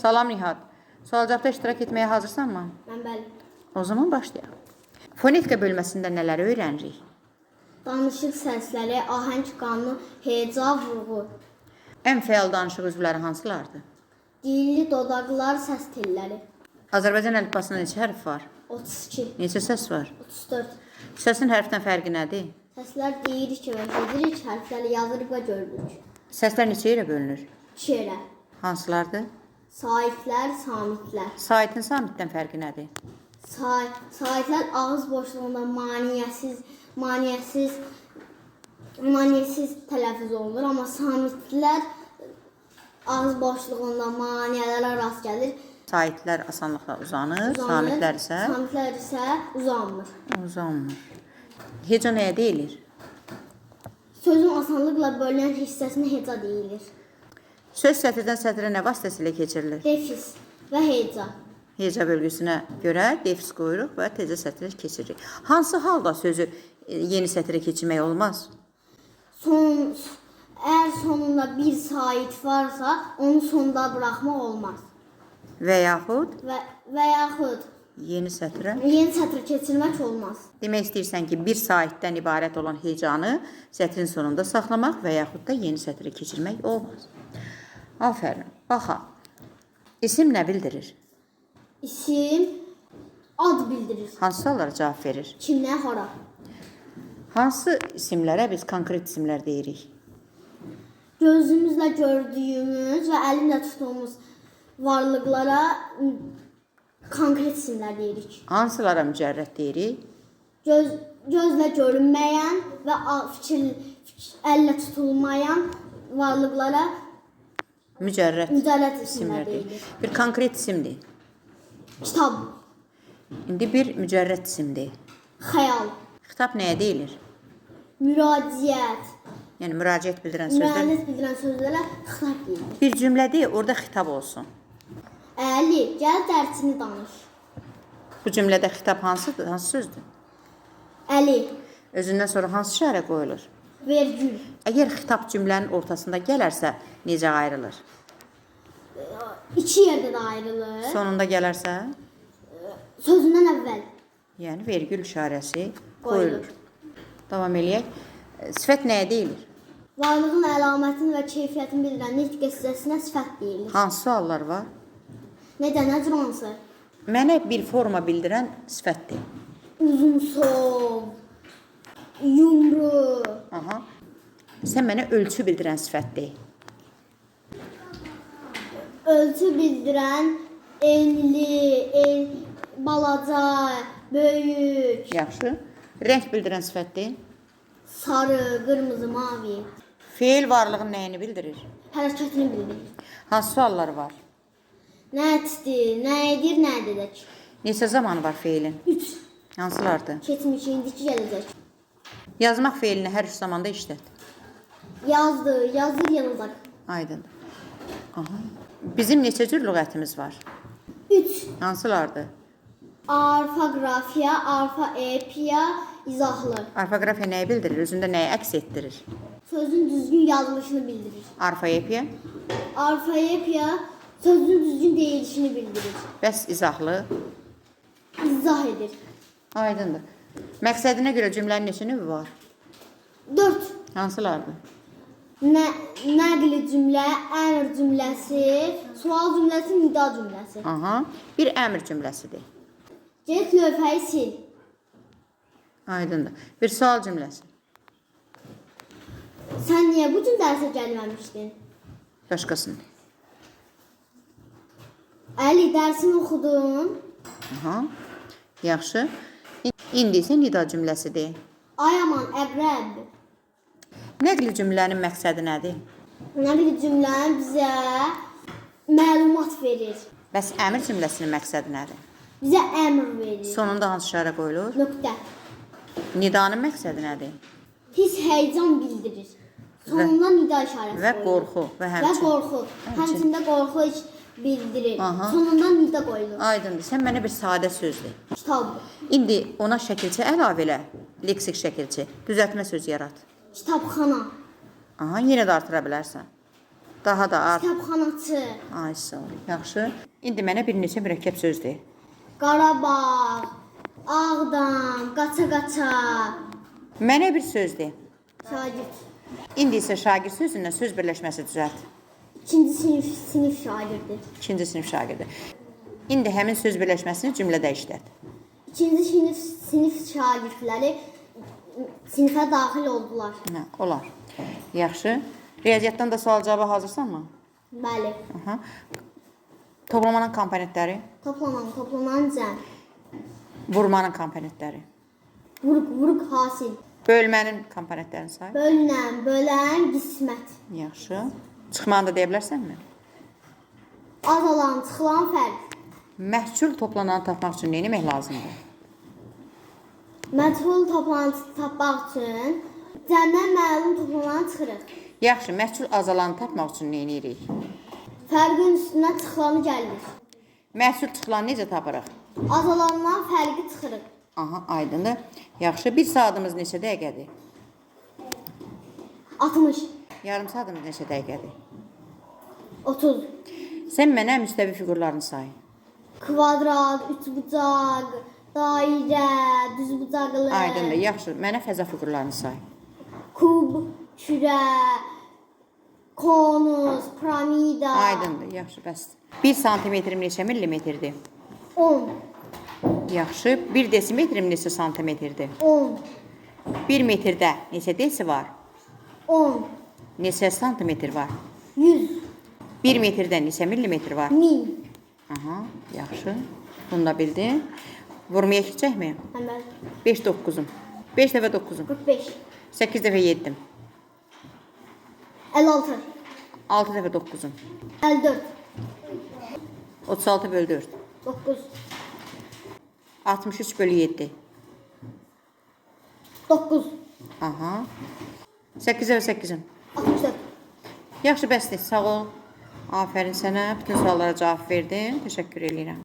Salam Nihat. Sualcaqda iştirak etməyə hazırsanmı? Mən bəli. O zaman başlayaq. Fonetika bölməsində nələri öyrənirik? Danışıq səsləri, ahəng qanunu, heca, vurğu. Ən fəal danışıq üzvləri hansılardır? Dilli dodaqlar, səs telləri. Azərbaycan əlifbasında neçə hərf var? 32, Neçə səs var? 34. Səsin hərfdən fərqi nədir? Səslər deyirik və gedirik, hərfləri yazırıq və görürük. Səslər neçə yerə bölünür? İki yerə. Hansılardır? Saitlər, samitlər. Saitin samitdən fərqi nədir? Saitlər ağız boşluğunda maniyəsiz tələffüz olunur, amma samitlər ağız boşluğunda maniyələrə rast gəlir. Saitlər asanlıqla uzanır, samitlər isə uzanmır. uzanmır. Heca nəyə deyilir? Sözün asanlıqla bölünən hissəsinə heca deyilir. Söz sətirdən sətrə nə vasitəsilə keçirilir? Defis və heca. Heca bölgüsünə görə defis qoyuruq və tezə sətrə keçiririk. Hansı halda sözü yeni sətrə keçirmək olmaz? Əgər sonunda bir sait varsa, onu sonda buraxmaq olmaz. Və yaxud Və yaxud yeni sətrə. yeni sətrə keçirmək olmaz. Demək istəyirsən ki, bir saitdən ibarət olan hecanı sətrin sonunda saxlamaq və yaxud da yeni sətrə keçirmək olmaz. Afərin. Baxa. İsim nə bildirir? İsim ad bildirir. Hansı suallara cavab verir? Kimlə, hara? Hansı isimlərə biz konkret isimlər deyirik? Gözümüzlə gördüyümüz və əlimlə tutduğumuz varlıqlara konkret isimlər deyirik. Hansılara mücərrəd deyirik? Gözlə görünməyən və əllə tutulmayan varlıqlara Mücərrəd mücərrəd isimlər isimlər deyirik. deyilir. Bir konkret isimdir. Kitab, İndi bir mücərrəd isimdir. xəyal, Xitab nəyə deyilir? müraciət, Yəni müraciət bildirən sözlər. müraciət bildirən sözlərə xitab deyilir. Bir cümlədə orada xitab olsun. Əli, gəl dərsini danış. Bu cümlədə xitab hansıdır? Hansı sözdür? Əli, Özündən sonra hansı işarə qoyulur? vergül, Əgər xitab cümlənin ortasında gələrsə, necə ayrılır? iki yerdə də ayrılır. Sonunda gələrsə, Sözündən əvvəl yəni vergül işarəsi Qoyulur. qoyulur. Davam eləyək. Sifət nəyə deyilir? varlığın əlamətini və keyfiyyətini bildirən nitq hissəsinə sifət deyilir. Hansı suallar var? Necə, necə hansı? Mənə bir forma bildirən sifətdir. Uzun sol, yumru, Aha. Sən mənə ölçü bildirən sifətdir. ölçü bildirən enli, balaca, böyük, Yaxşı. Rəng bildirən sifətdir. sarı, qırmızı, mavi. Feil varlığın nəyini bildirir? Hərəkətini bildirir. Hansı suallar var? Nə etdir, nə edir, nə edəcək. Neçə zamanı var feilin? 3. Hansılardır? Keçmiş, indiki gələcək. Yazmaq feilini hər üç zamanda işlət. Yazdı, yazır, yazacaq. Aydındır. Aha. Bizim neçə cür lüğətimiz var? 3. Hansılardır? Orfoqrafiya, orfoepiya, izahlı. Orfoqrafiya nəyi bildirir? Özündə nəyi əks etdirir? Sözün düzgün yazılışını bildirir. Orfoepiya? Orfoepiya sözün düzgün deyilişini bildirir. Bəs izahlı? İzah edir. Aydındır. Məqsədinə görə cümlənin neçə növü var? 4. Hansılardır? Nəqli cümlə, əmr cümləsi, sual cümləsi, nida cümləsi. Aha. Bir əmr cümləsidir. Get lövhəyi sil. Aydındır. Bir sual cümləsi. Sən niyə bu gün dərsə gəlməmişdin? Başqasını. Əli, dərsini oxudun. Aha. Yaxşı. İndi isə nida cümləsidir. Ay aman, əqrəb. Nəqli cümlənin məqsədi nədir? Nəqli cümlə bizə məlumat verir. Bəs əmr cümləsinin məqsədi nədir? Bizə əmr verir. Sonunda hansı işarə qoyulur? Nöqtə. Nidanın məqsədi nədir? Hiss, həyəcan bildirir. Sonunda nida işarəsi Və qoyulur. qorxu və Və həmçinin. qorxu. Həmçində qorxu bildirir. Aha. Sonunda nida qoyulur. Aydındır. Sən mənə bir sadə sözdür. Kitab. İndi ona şəkilçi əlavə elə. Leksik şəkilçi. Düzəltmə söz yarat. Kitabxana. Aha, yenə də artıra bilərsən. Daha da art. Kitabxanaçı. Ay, sağ ol. Yaxşı. İndi mənə bir neçə mürəkkəb söz de. Qarabağ, Ağdam, Qaça-qaça. Mənə bir söz de. Şagird. İndi isə şagird sözündən söz birləşməsi düzəlt. İkinci sinif şagirdi. İkinci sinif şagirdi. İndi həmin söz birləşməsini cümlədə işlət. İkinci sinif şagirdləri sinifə daxil oldular. Hə, olar. Yaxşı. Riyaziyyatdan da sual cavabı hazırsanmı? Bəli. Aha. Toplamanın komponentləri, Toplanan cəm. vurmanın komponentləri, Vuruq hasil. bölmənin komponentlərini say. Bölən, qismət. Yaxşı. Çıxmanı da deyə bilərsənmi? Azalan, çıxılan fərq. Məhsul toplananı tapmaq üçün nə etmək lazımdır? Məchul toplantı tapmaq üçün cəmdən məlum toplananı çıxırıq. Yaxşı, məhsul azalanı tapmaq üçün nə edirik? Fərqin üstünə çıxılanı gəlirik. Məhsul çıxılanı necə tapırıq? Azalandan fərqi çıxırıq. Aha, aydındır. Yaxşı, bir saatımız neçə dəqiqədir? 60, Yarım saatımız neçə dəqiqədir? 30. Sən mənə müstəvi fiqurlarını say. Kvadrat, üçbucaq, dairə, düzbucaqlı. Aydındır. Yaxşı, mənə fəza fiqurlarını say. Kub, kürə, konus, piramida. Aydındır. Yaxşı, bəsdir. 1 santimetrim neçə millimetrdir? 10, Yaxşı. 1 desimetrim neçə santimetrdir? 10, 1 metrdə neçə desi var? 10, Neçə santimetr var? 100, 1 metrdə neçə millimetr var? 1000. Aha, yaxşı. Bunu da bildin. Vurmaya keçəkmi? Həmən 5 9-um. 5 dəfə 9-um. 45, 8 dəfə 7-im. 56, 6 dəfə 9-um. 54, 36 bölü 4. 9, 63 bölü 7. 9, Aha. 8 dəfə 8-im. 64. Yaxşı, bəsdir. Sağ ol. Afərin sənə. Bütün suallara cavab verdin. Təşəkkür edirəm.